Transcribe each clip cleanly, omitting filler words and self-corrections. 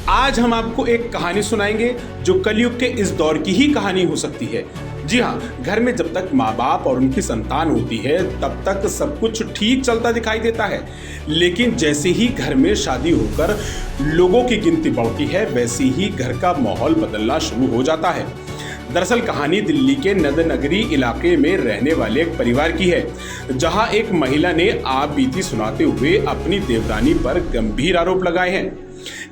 आज हम आपको एक कहानी सुनाएंगे जो कलयुग के इस दौर की ही कहानी हो सकती है। जी हाँ, घर में जब तक माँ बाप और उनकी संतान होती है तब तक सब कुछ ठीक चलता दिखाई देता है, लेकिन जैसे ही घर में शादी होकर लोगों की गिनती बढ़ती है वैसे ही घर का माहौल बदलना शुरू हो जाता है। दरअसल कहानी दिल्ली के नदनगरी इलाके में रहने वाले एक परिवार की है, जहां एक महिला ने आप बीती सुनाते हुए अपनी देवरानी पर गंभीर आरोप लगाए हैं।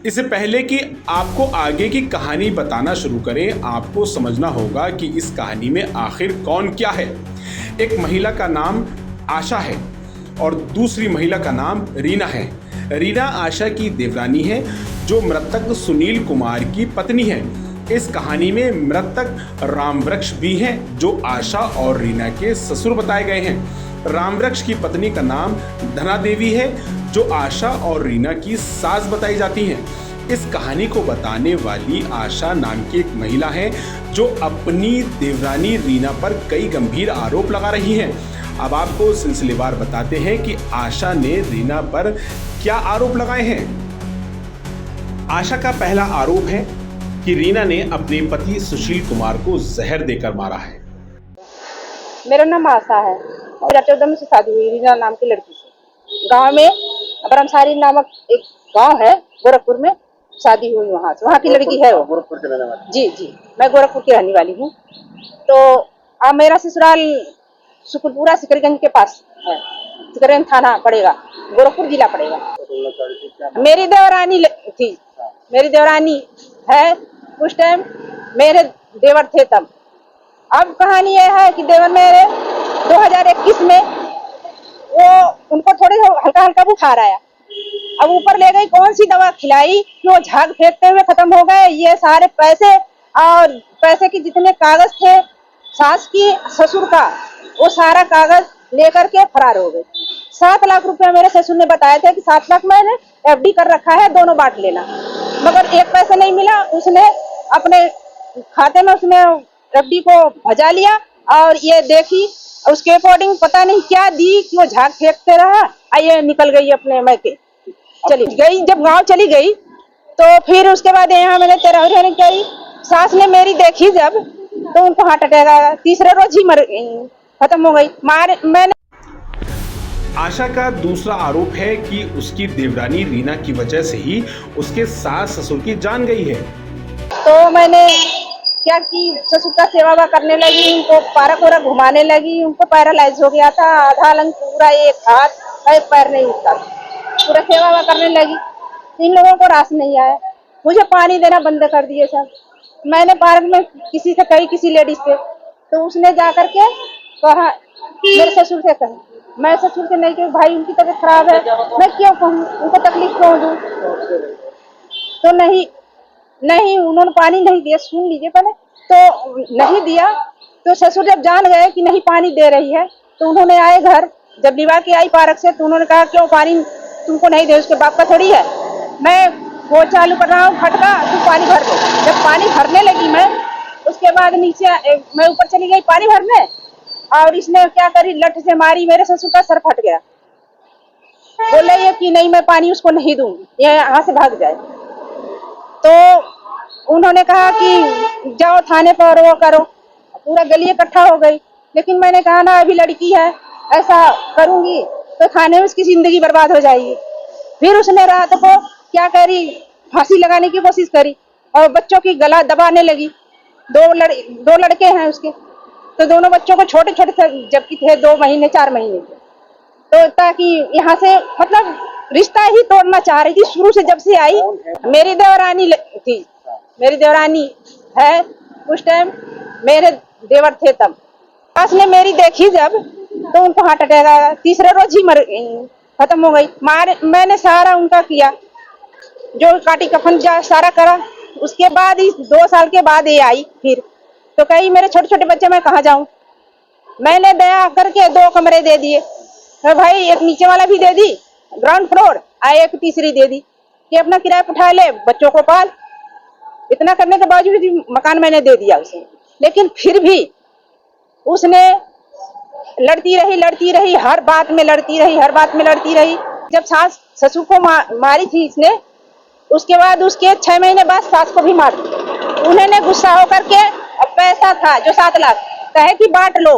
इससे पहले कि आपको आगे की कहानी बताना शुरू करें, आपको समझना होगा कि इस कहानी में आखिर कौन क्या है। एक महिला का नाम आशा है और दूसरी महिला का नाम रीना है। रीना आशा की देवरानी है जो मृतक सुनील कुमार की पत्नी है। इस कहानी में मृतक रामवृक्ष भी हैं जो आशा और रीना के ससुर बताए गए हैं। रामवृक्ष की पत्नी का नाम धना देवी है जो आशा और रीना की सास बताई जाती हैं। इस कहानी को बताने वाली आशा नाम की एक महिला है जो अपनी देवरानी रीना पर कई गंभीर आरोप लगा रही है। अब आपको सिलसिलेवार बताते हैं कि आशा ने रीना पर क्या आरोप लगाए हैं। आशा का पहला आरोप है कि रीना ने अपने पति सुशील कुमार को जहर देकर मारा है। मेरा नाम आशा है और 2014 में से शादी हुई रीना नाम की लड़की से। गांव में ब्रह्मसारी नामक एक गांव है, गोरखपुर में शादी हुई। वहाँ की लड़की है वो। गोरखपुर के रहने वाली? जी जी, मैं गोरखपुर की रहने वाली हूँ। तो अब मेरा ससुराल शुकुरपुरा सिकरीगंज के पास है। सिकरीगंज थाना पड़ेगा, गोरखपुर जिला पड़ेगा। मेरी देवरानी थी, मेरी देवरानी है। उस टाइम मेरे देवर थे तब। अब कहानी यह है कि देवर मेरे 2021 में वो उनको थोड़े हल्का हल्का बुखार आया। अब ऊपर ले गई, कौन सी दवा खिलाई कि वो झाग फेंकते हुए खत्म हो गए। ये सारे पैसे और पैसे के जितने कागज थे सास की ससुर का, वो सारा कागज लेकर के फरार हो गए। 7 लाख रुपया मेरे ससुर ने बताए थे कि 7 लाख मैंने FD कर रखा है, दोनों बांट लेना, मगर एक पैसा नहीं मिला। उसने अपने खाते में उसने FD को भजा लिया और ये देखी, उसके अकॉर्डिंग पता नहीं क्या दी कि वो झाग फेंकते रहा और ये निकल गई अपने मैके चली गई। जब गांव चली गई तो फिर उसके बाद यहाँ मैंने तेरहवीं करी। सास ने मेरी देखी जब, तो उनको हार्ट अटैक आया, तीसरे रोज ही मर गई, खत्म हो गई। मैंने आशा का दूसरा आरोप है कि उसकी देवरानी रीना की वजह से ही उसके सास ससुर की जान गई है। तो मैंने क्या की, ससुर का सेवा करने लगी, उनको पारा कोरा घुमाने लगी। उनको पैरालाइज हो गया था, आधा लंग पूरा, एक हाथ एक पैर नहीं उठता, पूरा सेवा करने लगी। इन लोगों को रास नहीं आया, मुझे पानी देना बंद कर दिए सब। मैंने पार्क में किसी से कही, किसी लेडीज से, तो उसने जा करके कहा, मेरे ससुर से कहा। मैं ससुर से नहीं कही, भाई उनकी तबीयत खराब है, मैं क्यों कहूँ, उनको तकलीफ क्यों दूँ। तो नहीं उन्होंने पानी नहीं दिया, सुन लीजिए पहले। तो नहीं दिया, तो ससुर जब जान गए कि नहीं पानी दे रही है, तो उन्होंने आए घर। जब निभा के आई पार्क से, तो उन्होंने कहा क्यों पानी तुमको नहीं दे, उसके बाप का थोड़ी है। मैं वो चालू कर रहा हूँ फटका, तुम पानी भर दो। जब पानी भरने लगी मैं, उसके बाद नीचे मैं ऊपर चली गई पानी भरने, और इसने क्या करी, लठ से मारी, मेरे ससुर का सर फट गया। बोल रही है कि नहीं मैं पानी उसको नहीं दूंगी, ये यहाँ से भाग जाए। तो उन्होंने कहा कि जाओ थाने पर वो करो, पूरा गली इकट्ठा हो गई। लेकिन मैंने कहा ना, अभी लड़की है, ऐसा करूंगी तो थाने में उसकी जिंदगी बर्बाद हो जाएगी। फिर उसने रात को क्या करी, फांसी लगाने की कोशिश करी और बच्चों की गला दबाने लगी। दो लड़के हैं उसके, तो दोनों बच्चों को छोटे छोटे थे, जबकि थे 2 महीने 4 महीने के। तो ताकि यहाँ से मतलब रिश्ता ही तोड़ना चाह रही थी शुरू से, जब से आई। मेरी देवरानी थी, मेरी देवरानी है। उस टाइम मेरे देवर थे तब। सास ने मेरी देखी जब, तो उनको हार्ट अटैक आया, तीसरे रोज ही मर गई, खत्म हो गई। मैंने सारा उनका किया, जो काटी कफन जा सारा करा। उसके बाद 2 साल के बाद ये आई फिर, तो कही मेरे छोटे छोटे बच्चे मैं कहाँ जाऊं। मैंने दया करके 2 कमरे दे दिए, तो भाई एक नीचे वाला भी दे दी, ग्राउंड फ्लोर, एक तीसरी दे दी कि अपना किराया उठा ले, बच्चों को पाल। इतना करने के बावजूद भी मकान मैंने दे दिया उसे। लेकिन फिर भी उसने लड़ती रही, हर बात में लड़ती रही। जब सास ससुर को मारी थी इसने, उसके बाद उसके 6 महीने बाद सास को भी मार दिया। उन्होंने गुस्सा होकर के पैसा था जो 7 लाख कहे कि बांट लो,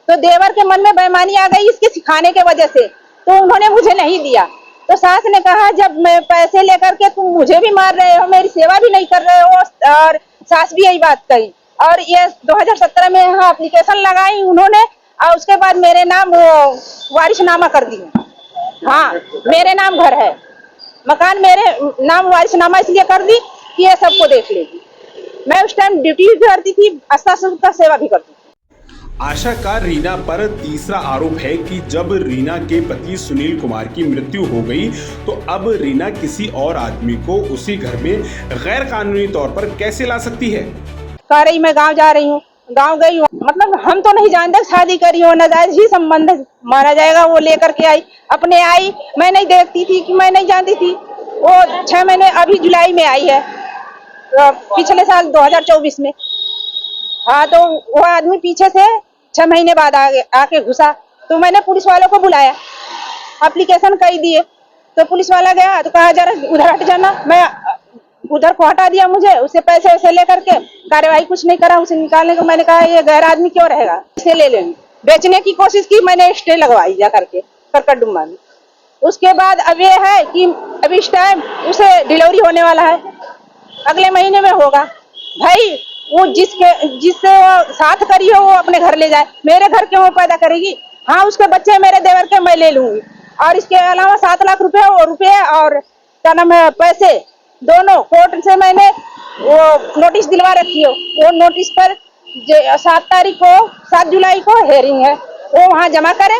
तो देवर के मन में बेईमानी आ गई इसके सिखाने के वजह से, तो उन्होंने मुझे नहीं दिया। तो सास ने कहा जब मैं पैसे लेकर के तुम मुझे भी मार रहे हो, मेरी सेवा भी नहीं कर रहे हो, और सास भी यही बात कही। और ये 2017 में यहाँ एप्लीकेशन लगाई उन्होंने, और उसके बाद मेरे नाम वारिसनामा कर दिया। हाँ, मेरे नाम घर है, मकान मेरे नाम वारिसनामा इसलिए कर दी कि ये सबको देख लेगी। मैं उस टाइम ड्यूटी भी करती थी, अस्तासुर का सेवा भी करती थी। आशा का रीना पर तीसरा आरोप है कि जब रीना के पति सुनील कुमार की मृत्यु हो गई तो अब रीना किसी और आदमी को उसी घर में गैर कानूनी तौर पर कैसे ला सकती है। कह रही मैं गांव जा रही हूँ, गांव गई हूँ, मतलब हम तो नहीं जानते शादी करी हो, नाजायज ही संबंध माना जाएगा। वो लेकर के आई, अपने आई, मैं नहीं देखती थी कि मैं नहीं जानती थी। वो 6 महीने अभी जुलाई में आई है, पिछले साल 2024 में। हाँ, तो वो आदमी पीछे से 6 महीने बाद आके घुसा, तो मैंने पुलिस वालों को बुलाया, एप्लीकेशन कर दिए। तो पुलिस वाला गया तो कहा जरा उधर हट जाना, मैं उधर को हटा दिया। मुझे उससे पैसे वैसे लेकर के कार्रवाई कुछ नहीं करा उसे निकालने को। मैंने कहा ये गैर आदमी क्यों रहेगा, इसे ले लेंगे। बेचने की कोशिश की, मैंने स्टे लगवाई जा करके करकटडुम्बा में। उसके बाद अब ये है कि अभी इस टाइम उसे डिलीवरी होने वाला है, अगले महीने में होगा। भाई वो जिससे वो साथ करी हो वो अपने घर ले जाए, मेरे घर क्यों वो पैदा करेगी। हाँ, उसके बच्चे मेरे देवर के मैं ले लूंगी, और इसके अलावा 7 लाख रुपए और क्या नाम है पैसे दोनों कोर्ट से मैंने वो नोटिस दिलवा रखी है। वो नोटिस पर 7 जुलाई को हेयरिंग है, वो वहाँ जमा करे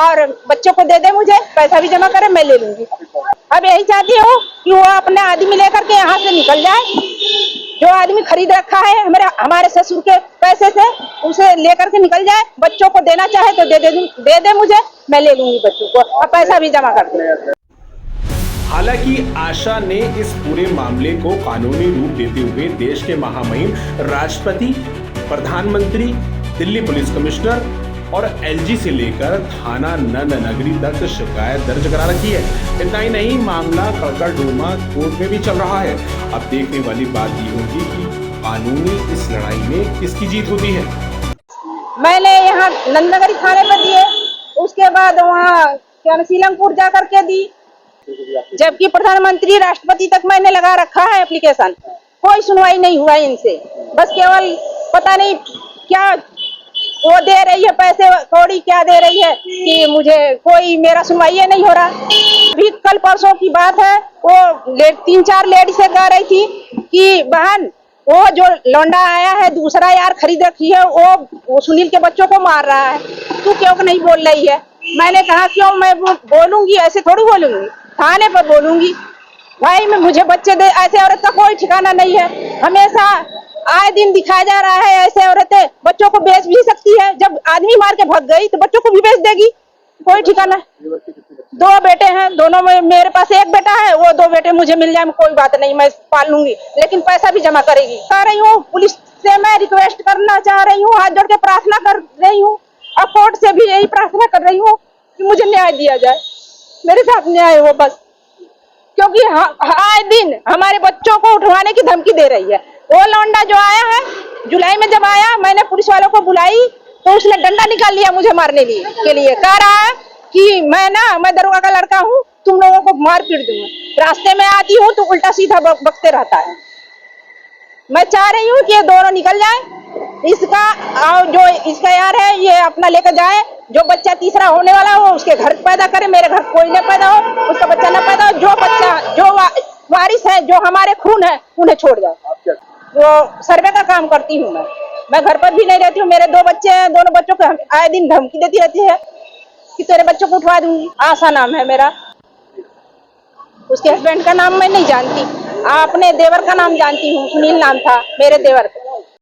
और बच्चों को दे दे, मुझे पैसा भी जमा करे, मैं ले लूंगी। अब यही चाहती हूँ कि वो अपने आदमी लेकर के यहाँ से निकल जाए। जो आदमी खरीद रखा है हमारे ससुर के पैसे से, उसे लेकर के निकल जाए। बच्चों को देना चाहे तो दे दे मुझे, मैं ले लूंगी बच्चों को, और पैसा भी जमा कर दे। हालांकि आशा ने इस पूरे मामले को कानूनी रूप देते हुए देश के महामहिम राष्ट्रपति, प्रधानमंत्री, दिल्ली पुलिस कमिश्नर और एलजी से लेकर थाना नगरी तक शिकायत दर्ज करा रखी है। इतना ही नहीं, मामला करकटडुम्बा कोर्ट में भी चल रहा है। अब देखने वाली बात ये होगी कि कानूनी इस लड़ाई में किसकी जीत होती है। मैंने यहाँ नंदनगरी थाने पर दिए, उसके बाद वहाँ क्या सीलमपुर जा करके दी, जबकि प्रधानमंत्री राष्ट्रपति तक मैंने लगा रखा है एप्लीकेशन। कोई सुनवाई नहीं हुआ इनसे, बस केवल पता नहीं क्या वो दे रही है, पैसे कौड़ी क्या दे रही है कि मुझे कोई मेरा सुनवाई नहीं हो रहा। अभी कल परसों की बात है, वो 3-4 लेडीज़ कह रही थी कि बहन वो जो लौंडा आया है दूसरा यार खरीद रखी है, वो सुनील के बच्चों को मार रहा है, तू क्यों नहीं बोल रही है। मैंने कहा क्यों मैं बोलूंगी, ऐसे थोड़ी बोलूंगी, थाने पर बोलूंगी। भाई मुझे बच्चे दे, ऐसे औरत का कोई ठिकाना नहीं है। हमेशा आए दिन दिखाया जा रहा है ऐसे औरतें बच्चों को बेच भी सकती है। जब आदमी मार के भाग गई तो बच्चों को भी बेच देगी, कोई ठिकाना। 2 बेटे हैं, दोनों में मेरे पास 1 बेटा है, वो 2 बेटे मुझे मिल जाए कोई बात नहीं, मैं पाल लूंगी, लेकिन पैसा भी जमा करेगी। कह रही हूँ पुलिस से मैं रिक्वेस्ट करना चाह रही हूँ, हाथ जोड़ के प्रार्थना कर रही हूँ, और कोर्ट से भी यही प्रार्थना कर रही हूँ कि मुझे न्याय दिया जाए, मेरे साथ न्याय हो बस। क्योंकि आए दिन हमारे बच्चों को उठवाने की धमकी दे रही है। वो लौंडा जो आया है जुलाई में, जब आया मैंने पुलिस वालों को बुलाई तो उसने डंडा निकाल लिया मुझे मारने के लिए। कह रहा है कि मैं दरोगा का लड़का हूँ, तुम लोगों को मार पीट दूंगा। रास्ते में आती हूँ तो उल्टा सीधा बकते रहता है। मैं चाह रही हूँ कि ये दोनों निकल जाए, जो इसका यार है ये अपना लेकर जाए। जो बच्चा तीसरा होने वाला हो उसके घर पैदा करे, मेरे घर कोई न पैदा हो, उसका बच्चा न पैदा हो। जो बच्चा जो वारिस है, जो हमारे खून है, उन्हें छोड़ जाओ। वो सर्वे का काम करती हूँ मैं घर पर भी नहीं रहती हूँ। मेरे 2 बच्चे हैं, दोनों बच्चों को आए दिन धमकी देती रहती है कि तेरे बच्चों को उठवा दूंगी। आशा नाम है मेरा, उसके हस्बैंड का नाम मैं नहीं जानती, अपने देवर का नाम जानती हूँ। सुनील नाम था मेरे देवर का।